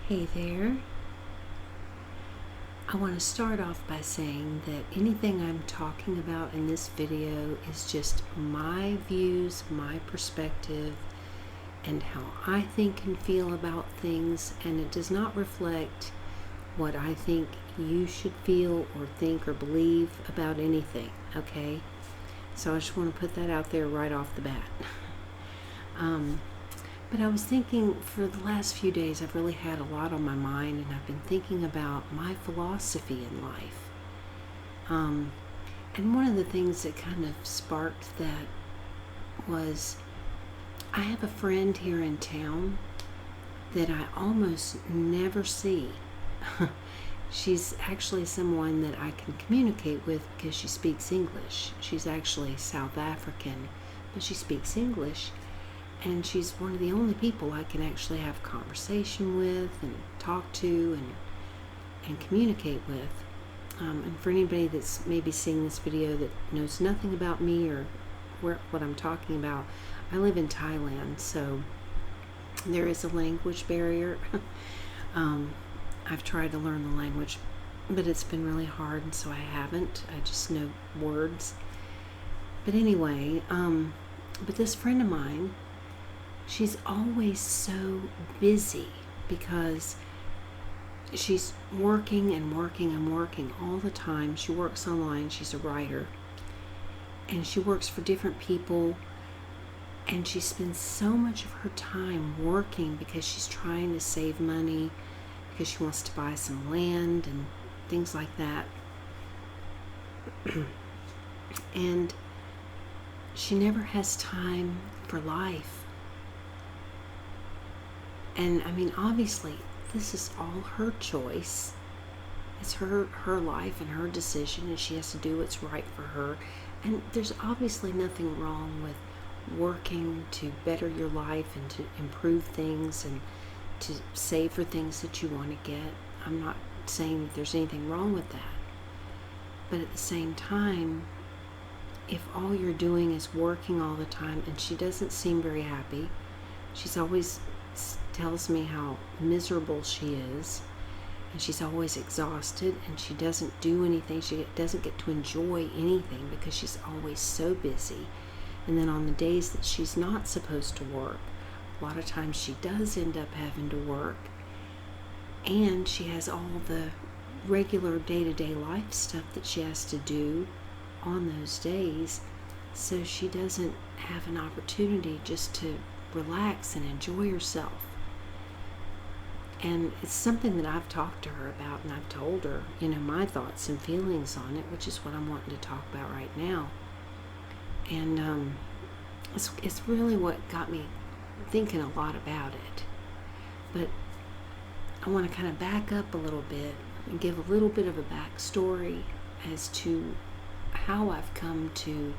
Hey there. I want to start off by saying that anything I'm talking about in this video is just my views, my perspective, and how I think and feel about things, and it does not reflect what I think you should feel or think or believe about anything, okay? So I just want to put that out there right off the bat. But I was thinking for the last few days, I've really had a lot on my mind, and I've been thinking about my philosophy in life. And one of the things that kind of sparked that was I have a friend here in town that I almost never see. She's actually someone that I can communicate with because she speaks English. She's actually South African, but she speaks English. And she's one of the only people I can actually have conversation with and talk to and communicate with. And for anybody that's maybe seeing this video that knows nothing about me or what I'm talking about, I live in Thailand, so there is a language barrier. I've tried to learn the language, but it's been really hard, and so I haven't. I just know words. But anyway, but this friend of mine, she's always so busy because she's working and working and working all the time. She works online. She's a writer. And she works for different people. And she spends so much of her time working because she's trying to save money, because she wants to buy some land and things like that. And she never has time for life. And I mean, obviously, this is all her choice. It's her life and her decision, and she has to do what's right for her. And there's obviously nothing wrong with working to better your life and to improve things and to save for things that you want to get. I'm not saying that there's anything wrong with that. But at the same time, if all you're doing is working all the time, and she doesn't seem very happy, she's always tells me how miserable she is, and she's always exhausted, and she doesn't do anything. She doesn't get to enjoy anything because she's always so busy. And then on the days that she's not supposed to work, a lot of times she does end up having to work, and she has all the regular day-to-day life stuff that she has to do on those days, so she doesn't have an opportunity just to relax and enjoy herself. And it's something that I've talked to her about, and I've told her, my thoughts and feelings on it, which is what I'm wanting to talk about right now. And it's really what got me thinking a lot about it. But I want to kind of back up a little bit and give a little bit of a backstory as to how I've come to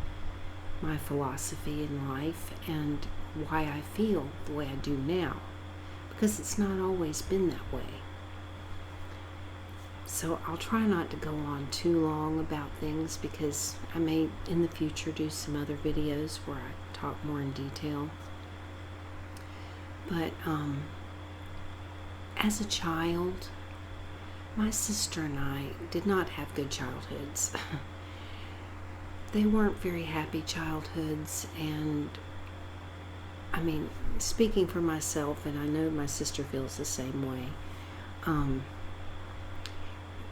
my philosophy in life and why I feel the way I do now, because it's not always been that way. So I'll try not to go on too long about things, because I may in the future do some other videos where I talk more in detail. But as a child, my sister and I did not have good childhoods. They weren't very happy childhoods, and I mean, speaking for myself, and I know my sister feels the same way,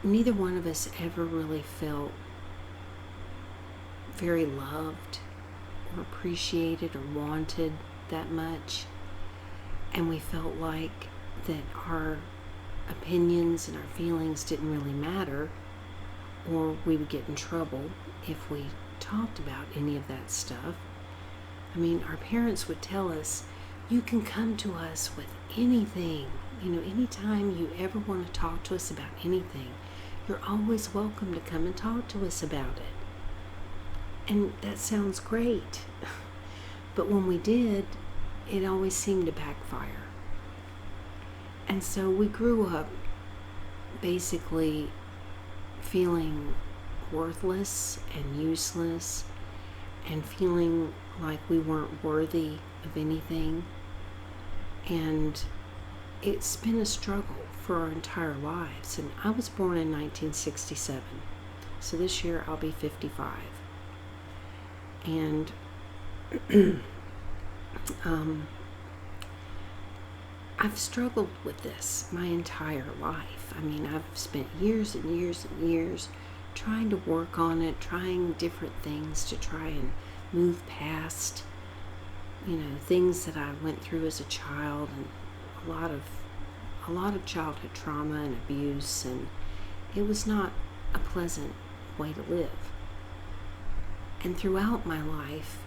neither one of us ever really felt very loved or appreciated or wanted that much. And we felt like that our opinions and our feelings didn't really matter, or we would get in trouble if we talked about any of that stuff. I mean, our parents would tell us, you can come to us with anything. Anytime you ever want to talk to us about anything, you're always welcome to come and talk to us about it. And that sounds great. But when we did, it always seemed to backfire. And so we grew up basically feeling worthless and useless, and feeling like we weren't worthy of anything. And it's been a struggle for our entire lives. And I was born in 1967, so this year I'll be 55. And I've struggled with this my entire life. I mean, I've spent years and years and years trying to work on it, trying different things to try and move past, things that I went through as a child, and a lot of childhood trauma and abuse, and it was not a pleasant way to live. And throughout my life,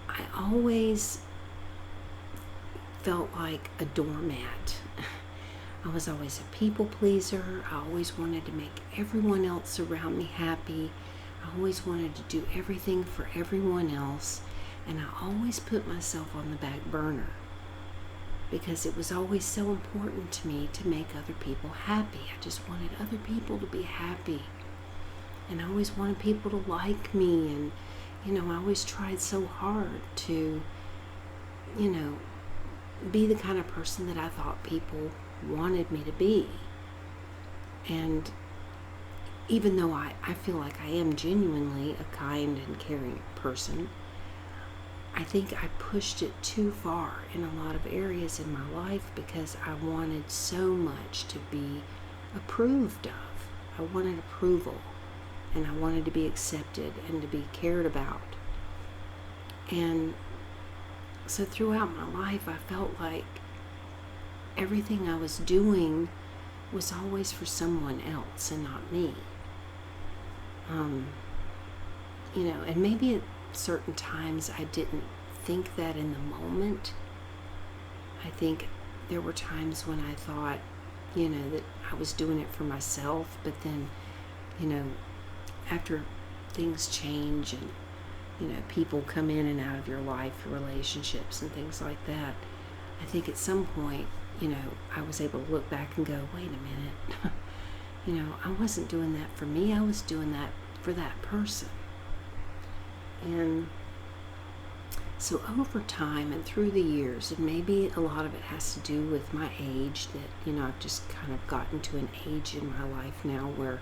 I always felt like a doormat. I was always a people pleaser. I always wanted to make everyone else around me happy. I always wanted to do everything for everyone else. And I always put myself on the back burner because it was always so important to me to make other people happy. I just wanted other people to be happy. And I always wanted people to like me. And, I always tried so hard to, be the kind of person that I thought people wanted me to be. And even though I feel like I am genuinely a kind and caring person, I think I pushed it too far in a lot of areas in my life because I wanted so much to be approved of. I wanted approval, and I wanted to be accepted and to be cared about. And so throughout my life, I felt like everything I was doing was always for someone else and not me. And maybe at certain times I didn't think that in the moment. I think there were times when I thought, that I was doing it for myself, but then, after things change and, people come in and out of your life, relationships and things like that, I think at some point, I was able to look back and go, wait a minute, I wasn't doing that for me, I was doing that for that person. And so over time and through the years, and maybe a lot of it has to do with my age, that, I've just kind of gotten to an age in my life now where,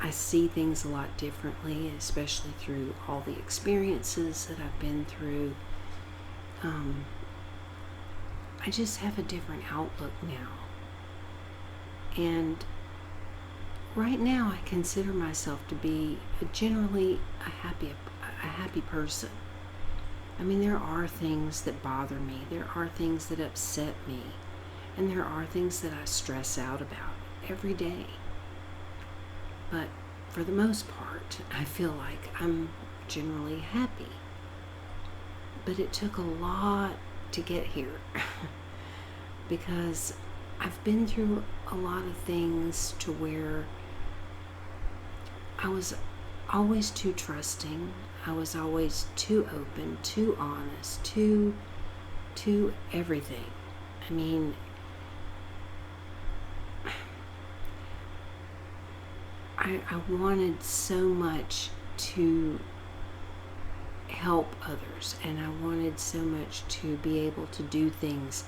I see things a lot differently, especially through all the experiences that I've been through. I just have a different outlook now. And right now I consider myself to be generally a happy person. I mean, there are things that bother me. There are things that upset me. And there are things that I stress out about every day. But for the most part, I feel like I'm generally happy. But it took a lot to get here because I've been through a lot of things to where I was always too trusting. I was always too open, too honest, too everything. I mean, I wanted so much to help others, and I wanted so much to be able to do things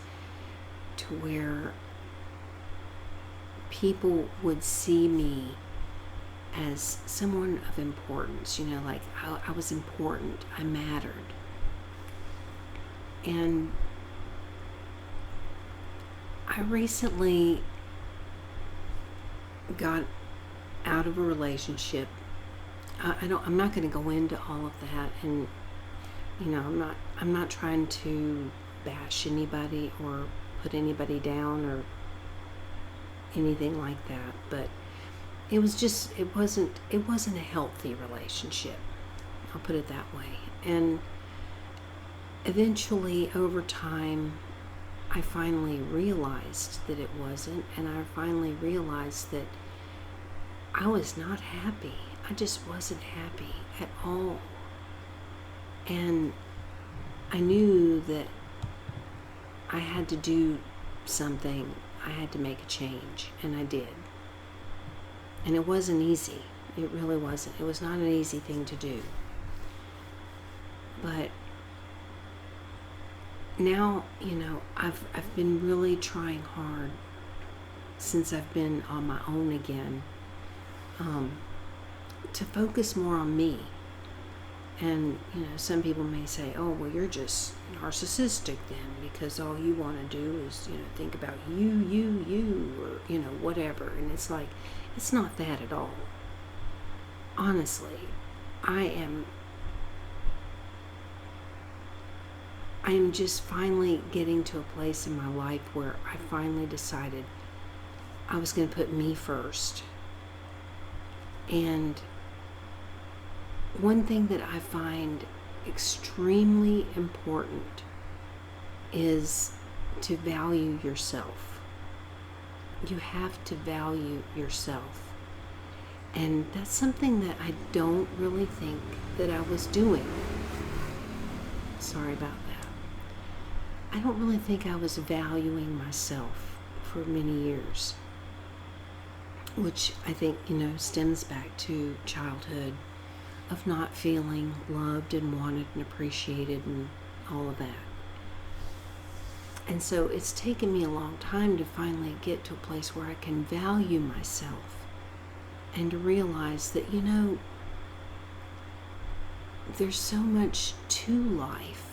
to where people would see me as someone of importance, like I was important, I mattered. And I recently got out of a relationship. I'm not going to go into all of that, and I'm not trying to bash anybody or put anybody down or anything like that, but it wasn't a healthy relationship. I'll put it that way. And eventually, over time, I finally realized that it wasn't, and I finally realized that I was not happy. I just wasn't happy at all. And I knew that I had to do something. I had to make a change, and I did. And it wasn't easy. It really wasn't. It was not an easy thing to do. But now, I've been really trying hard since I've been on my own again, to focus more on me. And, some people may say, oh, well, you're just narcissistic then, because all you want to do is, think about you, or, whatever. And it's like, it's not that at all. Honestly, I am just finally getting to a place in my life where I finally decided I was going to put me first. And one thing that I find extremely important is to value yourself. You have to value yourself. And that's something that I don't really think that I was doing. Sorry about that. I don't really think I was valuing myself for many years, which I think, stems back to childhood, of not feeling loved and wanted and appreciated and all of that. And so it's taken me a long time to finally get to a place where I can value myself and to realize that, there's so much to life,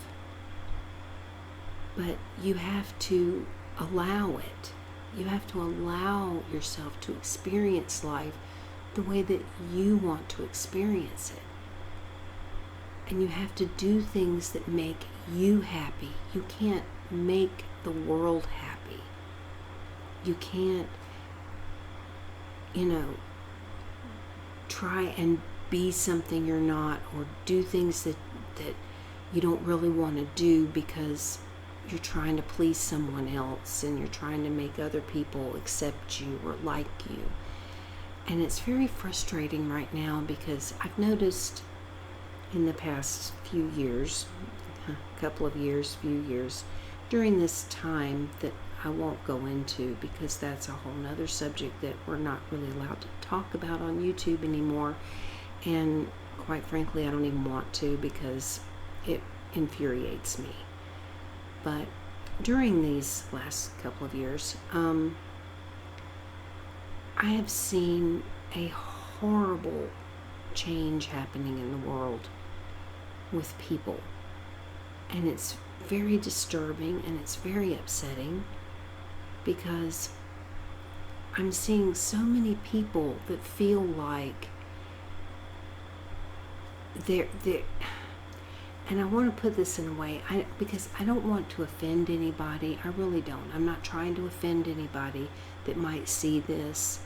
but you have to allow it. You have to allow yourself to experience life the way that you want to experience it. And you have to do things that make you happy. You can't make the world happy. You can't, try and be something you're not, or do things that you don't really want to do because you're trying to please someone else and you're trying to make other people accept you or like you. And it's very frustrating right now because I've noticed in the past few years, few years, during this time that I won't go into because that's a whole nother subject that we're not really allowed to talk about on YouTube anymore. And quite frankly, I don't even want to because it infuriates me. But during these last couple of years, I have seen a horrible change happening in the world with people. And it's very disturbing and it's very upsetting because I'm seeing so many people that feel like they're and I want to put this in a way, because I don't want to offend anybody. I really don't. I'm not trying to offend anybody that might see this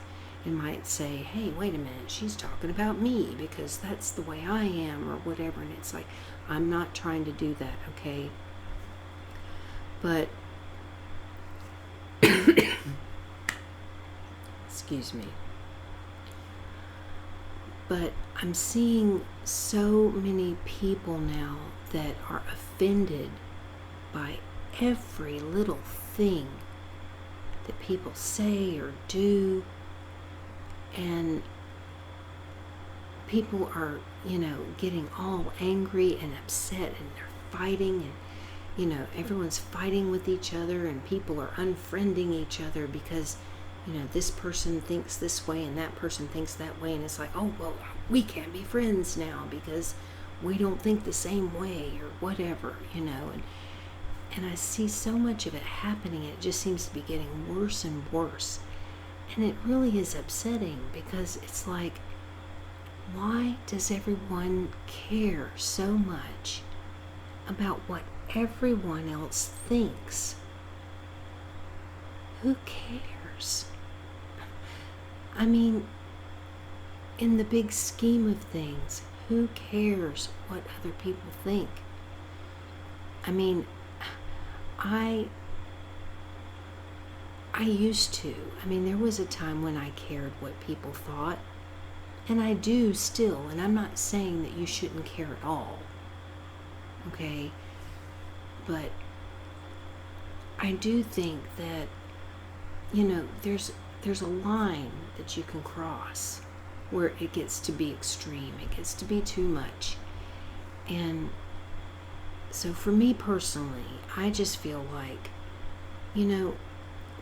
and might say, hey, wait a minute, she's talking about me because that's the way I am or whatever. And it's like, I'm not trying to do that, okay? But, excuse me. But I'm seeing so many people now that are offended by every little thing that people say or do. And people are, getting all angry and upset and they're fighting and, everyone's fighting with each other and people are unfriending each other because this person thinks this way and that person thinks that way, and it's like, oh, well, we can't be friends now because we don't think the same way or whatever, and I see so much of it happening. It just seems to be getting worse and worse, and it really is upsetting because it's like, why does everyone care so much about what everyone else thinks? Who cares? I mean, in the big scheme of things, who cares what other people think? I mean, I used to. I mean, there was a time when I cared what people thought, and I do still, and I'm not saying that you shouldn't care at all, okay? But I do think that, there's a line that you can cross where it gets to be extreme. It gets to be too much. And So for me personally, I just feel like, you know,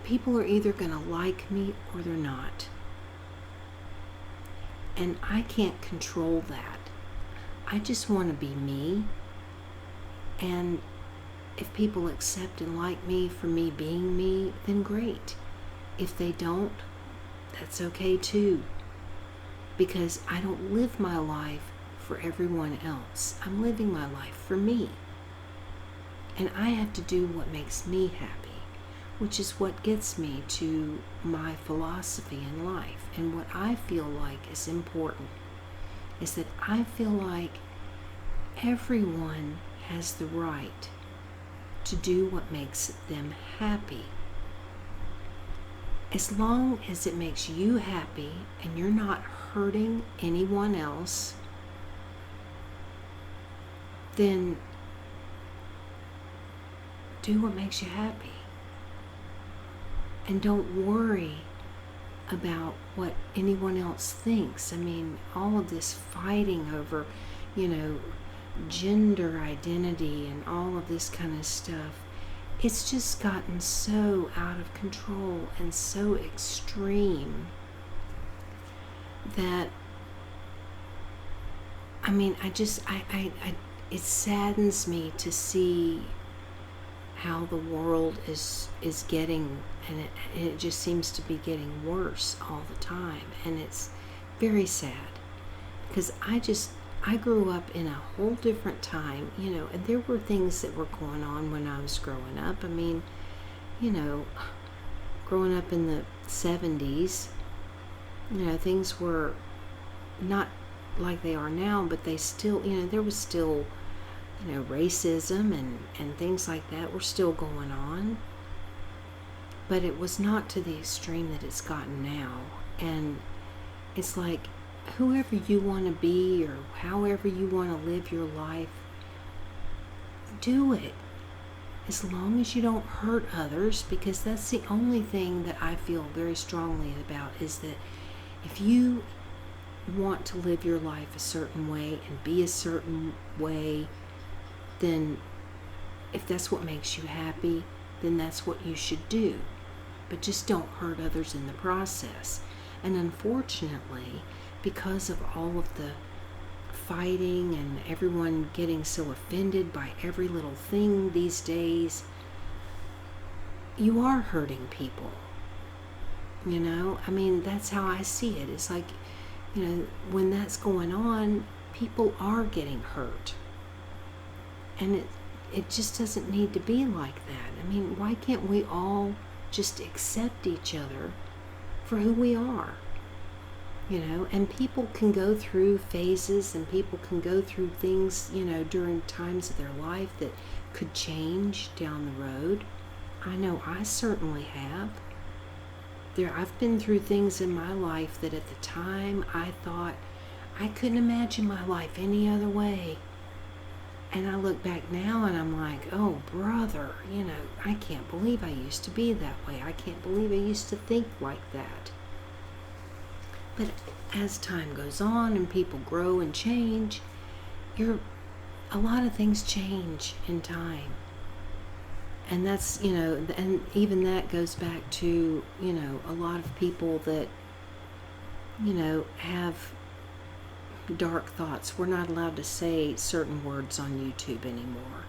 people are either going to like me or they're not. And I can't control that. I just want to be me. And if people accept and like me for me being me, then great. If they don't, that's okay too. Because I don't live my life for everyone else. I'm living my life for me. And I have to do what makes me happy, which is what gets me to my philosophy in life. And what I feel like is important is that I feel like everyone has the right to do what makes them happy. As long as it makes you happy and you're not hurting anyone else, then do what makes you happy. And don't worry about what anyone else thinks. I mean, all of this fighting over, gender identity and all of this kind of stuff, it's just gotten so out of control and so extreme that, I mean, it saddens me to see how the world is getting, and it just seems to be getting worse all the time, and it's very sad because I grew up in a whole different time, and there were things that were going on when I was growing up. I mean, growing up in the 70s, things were not like they are now, but they still, there was still racism and things like that were still going on, but it was not to the extreme that it's gotten now. And it's like, whoever you want to be or however you want to live your life, do it, as long as you don't hurt others, because that's the only thing that I feel very strongly about, is that if you want to live your life a certain way and be a certain way, then if that's what makes you happy, then that's what you should do. But just don't hurt others in the process. And unfortunately, because of all of the fighting and everyone getting so offended by every little thing these days, you are hurting people. I mean, that's how I see it. It's like, when that's going on, people are getting hurt. And it just doesn't need to be like that. I mean, why can't we all just accept each other for who we are? And people can go through phases, and people can go through things, during times of their life that could change down the road. I know I certainly have. I've been through things in my life that at the time I thought I couldn't imagine my life any other way. And I look back now and I'm like, oh, brother, I can't believe I used to be that way. I can't believe I used to think like that. But as time goes on and people grow and change, a lot of things change in time. And that's, and even that goes back to, a lot of people that, have dark thoughts. We're not allowed to say certain words on YouTube anymore.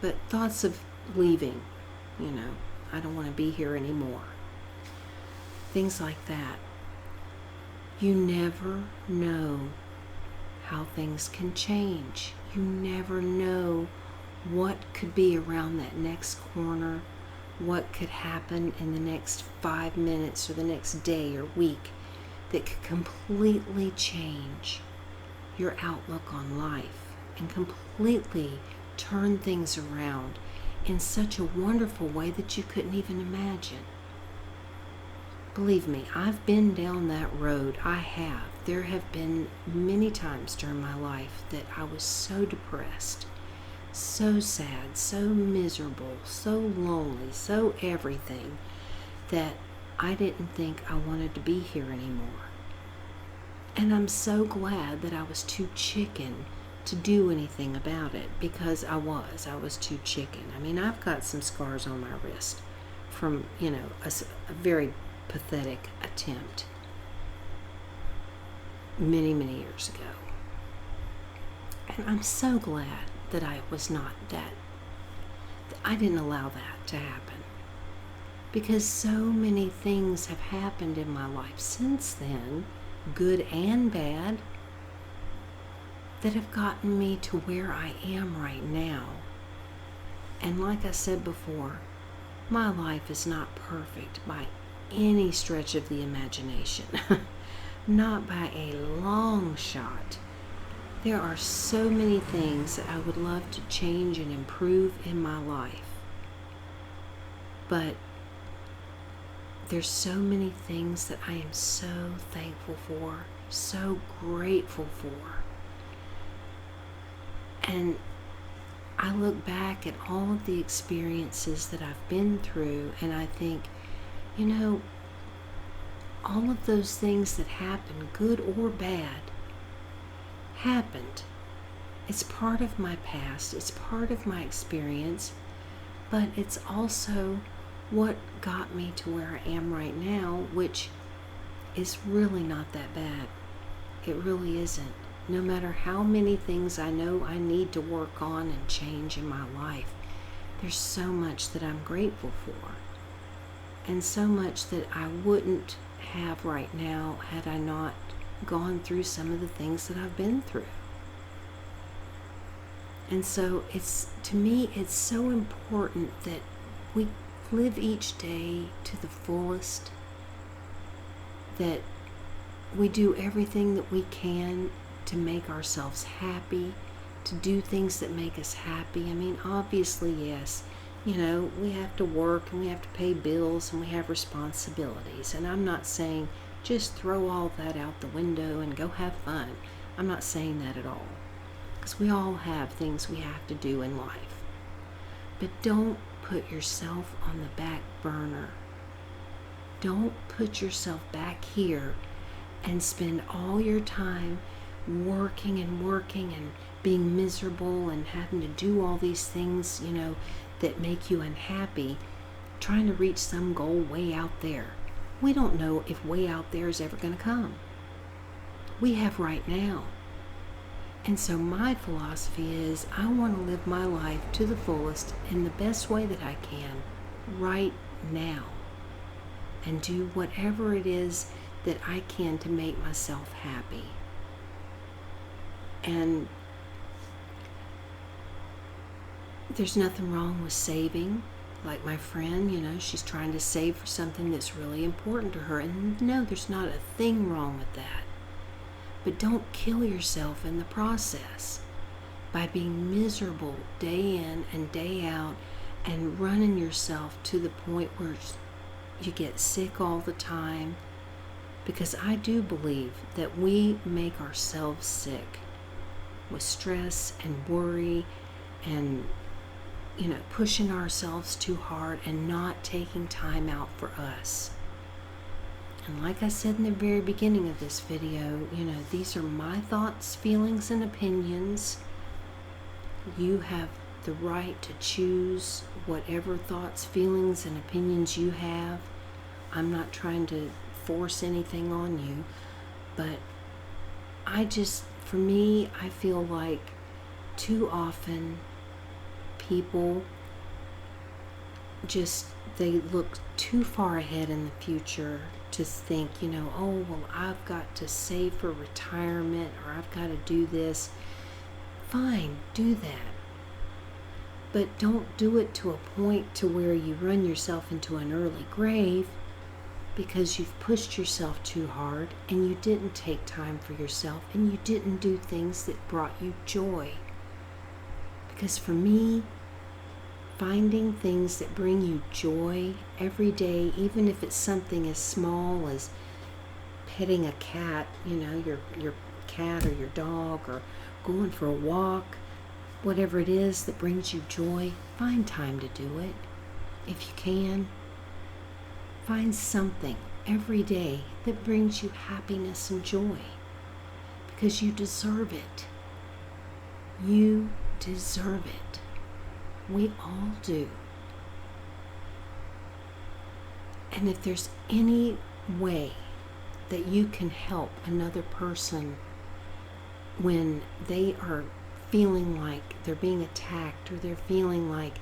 But thoughts of leaving, I don't want to be here anymore. Things like that. You never know how things can change. You never know what could be around that next corner, what could happen in the next 5 minutes or the next day or week that could completely change your outlook on life and completely turn things around in such a wonderful way that you couldn't even imagine. Believe me, I've been down that road. I have. There have been many times during my life that I was so depressed, so sad, so miserable, so lonely, so everything, that I didn't think I wanted to be here anymore. And I'm so glad that I was too chicken to do anything about it because I was too chicken. I mean, I've got some scars on my wrist from, a very pathetic attempt many, many years ago. And I'm so glad that I was not that I didn't allow that to happen, because so many things have happened in my life since then, good and bad, that have gotten me to where I am right now. And like I said before, my life is not perfect by any stretch of the imagination. Not by a long shot. There are so many things that I would love to change and improve in my life. But there's so many things that I am so thankful for, so grateful for. And I look back at all of the experiences that I've been through, and I think, all of those things that happened, good or bad, happened. It's part of my past, it's part of my experience, but it's also what got me to where I am right now, which is really not that bad. It really isn't. No matter how many things I know I need to work on and change in my life, there's so much that I'm grateful for, and so much that I wouldn't have right now had I not gone through some of the things that I've been through. And so to me it's so important that we live each day to the fullest, that we do everything that we can to make ourselves happy, to do things that make us happy. I mean, obviously, yes, we have to work and we have to pay bills and we have responsibilities. And I'm not saying just throw all that out the window and go have fun. I'm not saying that at all, because we all have things we have to do in life. But don't put yourself on the back burner. Don't put yourself back here and spend all your time working and being miserable and having to do all these things, that make you unhappy, trying to reach some goal way out there. We don't know if way out there is ever going to come. We have right now. And so my philosophy is I want to live my life to the fullest in the best way that I can right now, and do whatever it is that I can to make myself happy. And there's nothing wrong with saving. Like my friend, she's trying to save for something that's really important to her. And no, there's not a thing wrong with that. But don't kill yourself in the process by being miserable day in and day out and running yourself to the point where you get sick all the time. Because I do believe that we make ourselves sick with stress and worry and pushing ourselves too hard and not taking time out for us. And like I said in the very beginning of this video, these are my thoughts, feelings, and opinions. You have the right to choose whatever thoughts, feelings, and opinions you have. I'm not trying to force anything on you, but for me, I feel like too often people they look too far ahead in the future to think, oh, well, I've got to save for retirement, or I've got to do this. Fine, do that. But don't do it to a point to where you run yourself into an early grave because you've pushed yourself too hard and you didn't take time for yourself and you didn't do things that brought you joy. Because for me, finding things that bring you joy every day, even if it's something as small as petting a cat, your cat or your dog, or going for a walk, whatever it is that brings you joy, find time to do it. If you can, find something every day that brings you happiness and joy, because you deserve it. You deserve it. We all do. And if there's any way that you can help another person when they are feeling like they're being attacked, or they're feeling like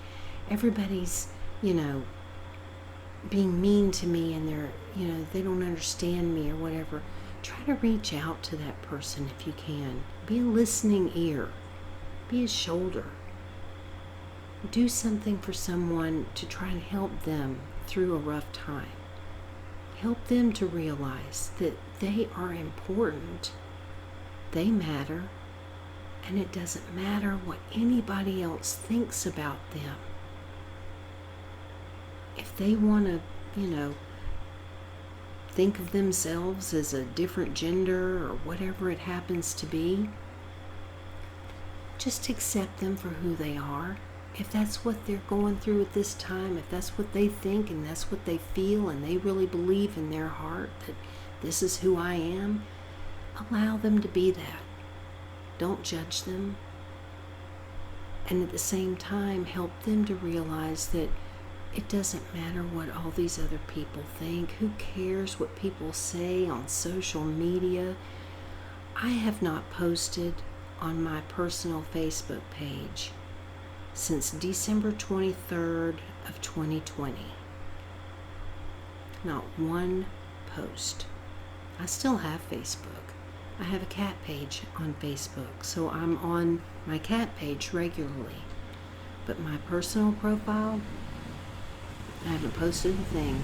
everybody's, being mean to me, and they're, they don't understand me or whatever, try to reach out to that person if you can. Be a listening ear. Be a shoulder. Do something for someone to try and help them through a rough time. Help them to realize that they are important, they matter, and it doesn't matter what anybody else thinks about them. If they want to, think of themselves as a different gender or whatever it happens to be, just accept them for who they are. If that's what they're going through at this time, if that's what they think and that's what they feel, and they really believe in their heart that this is who I am, allow them to be that. Don't judge them. And at the same time, help them to realize that it doesn't matter what all these other people think. Who cares what people say on social media? I have not posted on my personal Facebook page since December 23rd of 2020. Not one post. I still have Facebook. I have a cat page on Facebook, so I'm on my cat page regularly. But my personal profile, I haven't posted a thing.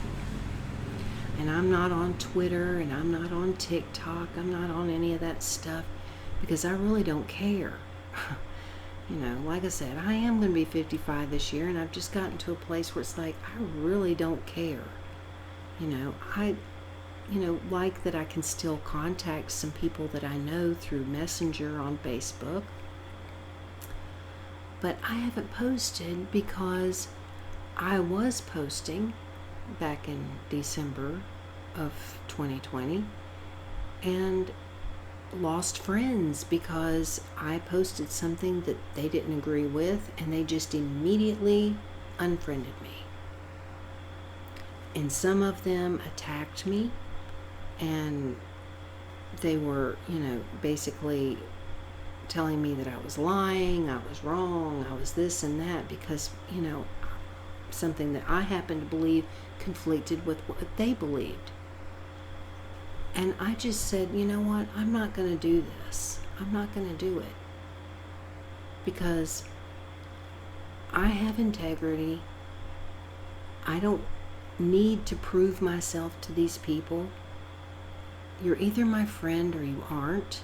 And I'm not on Twitter, and I'm not on TikTok. I'm not on any of that stuff because I really don't care. Like I said, I am going to be 55 this year, and I've just gotten to a place where it's like, I really don't care. I like that I can still contact some people that I know through Messenger on Facebook. But I haven't posted because I was posting back in December of 2020 and lost friends because I posted something that they didn't agree with, and they just immediately unfriended me. And some of them attacked me, and they were, basically telling me that I was lying, I was wrong, I was this and that, because, something that I happened to believe conflicted with what they believed. And I just said, you know what, I'm not going to do this. I'm not going to do it. Because I have integrity. I don't need to prove myself to these people. You're either my friend or you aren't.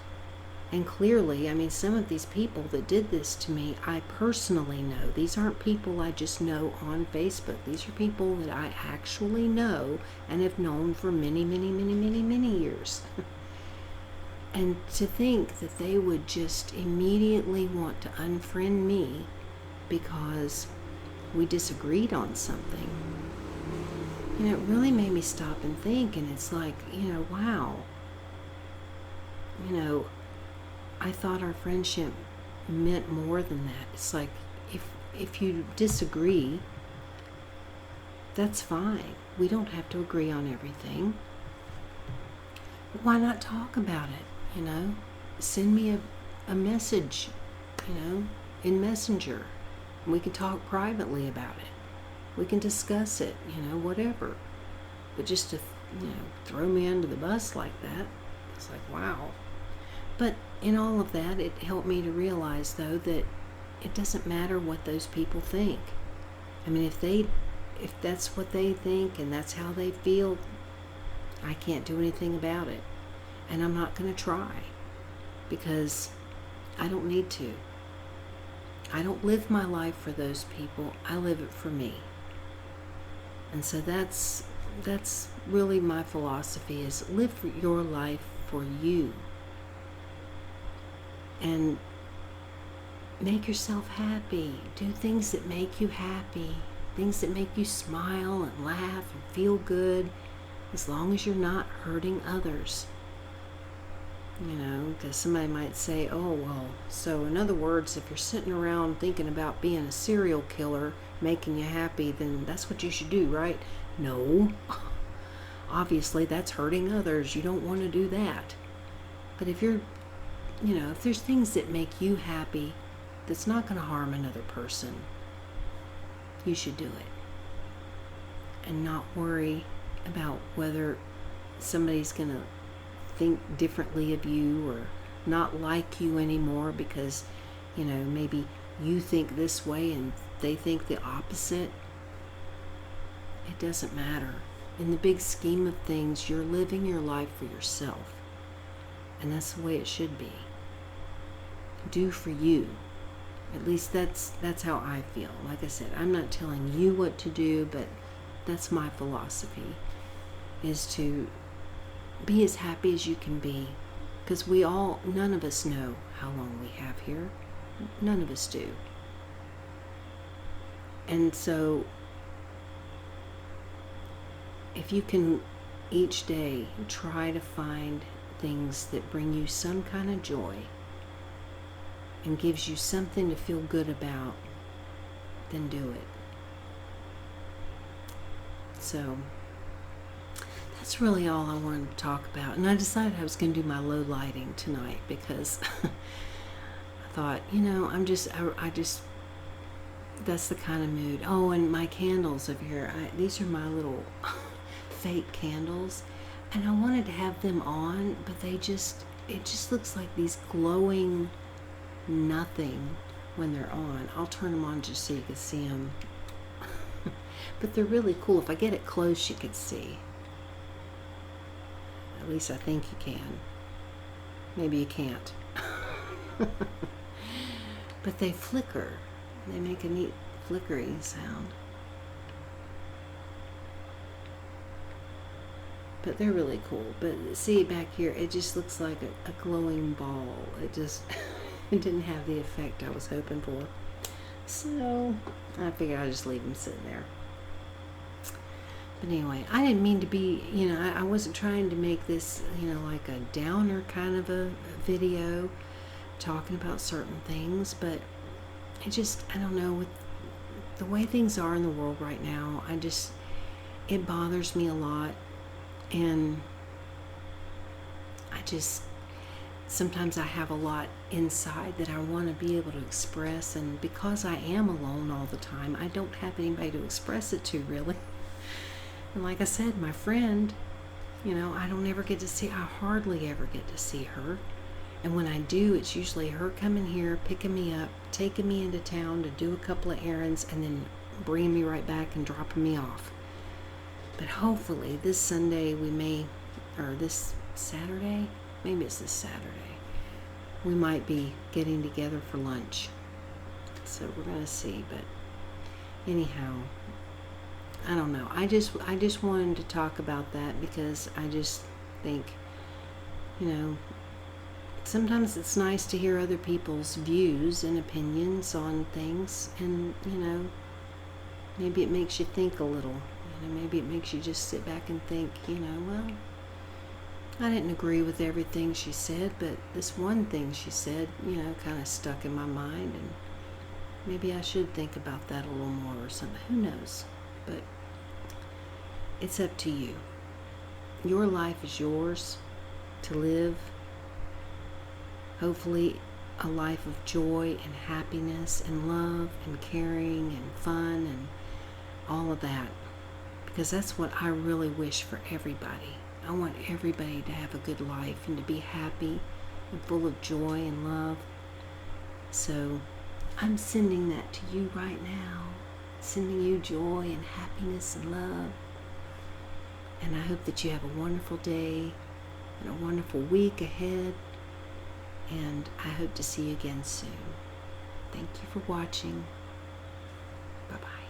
And clearly, some of these people that did this to me, I personally know. These aren't people I just know on Facebook. These are people that I actually know and have known for many, many, many, many, many years. And to think that they would just immediately want to unfriend me because we disagreed on something, it really made me stop and think. And it's like, wow. I thought our friendship meant more than that. It's like, if you disagree, that's fine. We don't have to agree on everything. Why not talk about it, Send me a message, in Messenger. We can talk privately about it. We can discuss it, whatever. But just to, throw me under the bus like that, it's like, wow. But in all of that, it helped me to realize, though, that it doesn't matter what those people think. If that's what they think and that's how they feel, I can't do anything about it. And I'm not going to try, because I don't need to. I don't live my life for those people. I live it for me. And so that's really my philosophy, is live your life for you. And make yourself happy. Do things that make you happy. Things that make you smile and laugh and feel good, as long as you're not hurting others. Because somebody might say, oh, well, so in other words, if you're sitting around thinking about being a serial killer making you happy, then that's what you should do, right? No. Obviously, that's hurting others. You don't want to do that. But if you're, if there's things that make you happy that's not going to harm another person, you should do it. And not worry about whether somebody's going to think differently of you or not like you anymore because, maybe you think this way and they think the opposite. It doesn't matter. In the big scheme of things, you're living your life for yourself. And that's the way it should be. Do for you. At least that's how I feel. Like I said, I'm not telling you what to do, but that's my philosophy, is to be as happy as you can be. Because none of us know how long we have here. None of us do. And so, if you can each day try to find things that bring you some kind of joy and gives you something to feel good about, then do it. So that's really all I wanted to talk about. And I decided I was going to do my low lighting tonight because I thought, I just that's the kind of mood. Oh, and my candles over here, these are my little fake candles, and I wanted to have them on, but it just looks like these glowing nothing when they're on. I'll turn them on just so you can see them. But they're really cool. If I get it close, you can see. At least I think you can. Maybe you can't. But they flicker. They make a neat flickering sound. But they're really cool. But see back here, it just looks like a glowing ball. It just it didn't have the effect I was hoping for. So I figured I'd just leave them sitting there. But anyway, I didn't mean to be, I wasn't trying to make this, like a downer kind of a video talking about certain things, but I don't know, with the way things are in the world right now, it bothers me a lot, and sometimes I have a lot inside that I want to be able to express, and because I am alone all the time, I don't have anybody to express it to, really. And like I said, my friend, I don't ever get to see, I hardly ever get to see her. And when I do, it's usually her coming here, picking me up, taking me into town to do a couple of errands, and then bringing me right back and dropping me off. But hopefully this Sunday or this Saturday, maybe it's this Saturday, we might be getting together for lunch. So we're going to see. But anyhow, I don't know. I just wanted to talk about that because I just think, sometimes it's nice to hear other people's views and opinions on things, and, maybe it makes you think a little. Maybe it makes you just sit back and think, well, I didn't agree with everything she said, but this one thing she said, kind of stuck in my mind, and maybe I should think about that a little more or something. Who knows? But it's up to you. Your life is yours to live. Hopefully a life of joy and happiness and love and caring and fun and all of that. Because that's what I really wish for everybody. I want everybody to have a good life and to be happy and full of joy and love. So I'm sending that to you right now. Sending you joy and happiness and love. And I hope that you have a wonderful day and a wonderful week ahead. And I hope to see you again soon. Thank you for watching. Bye-bye.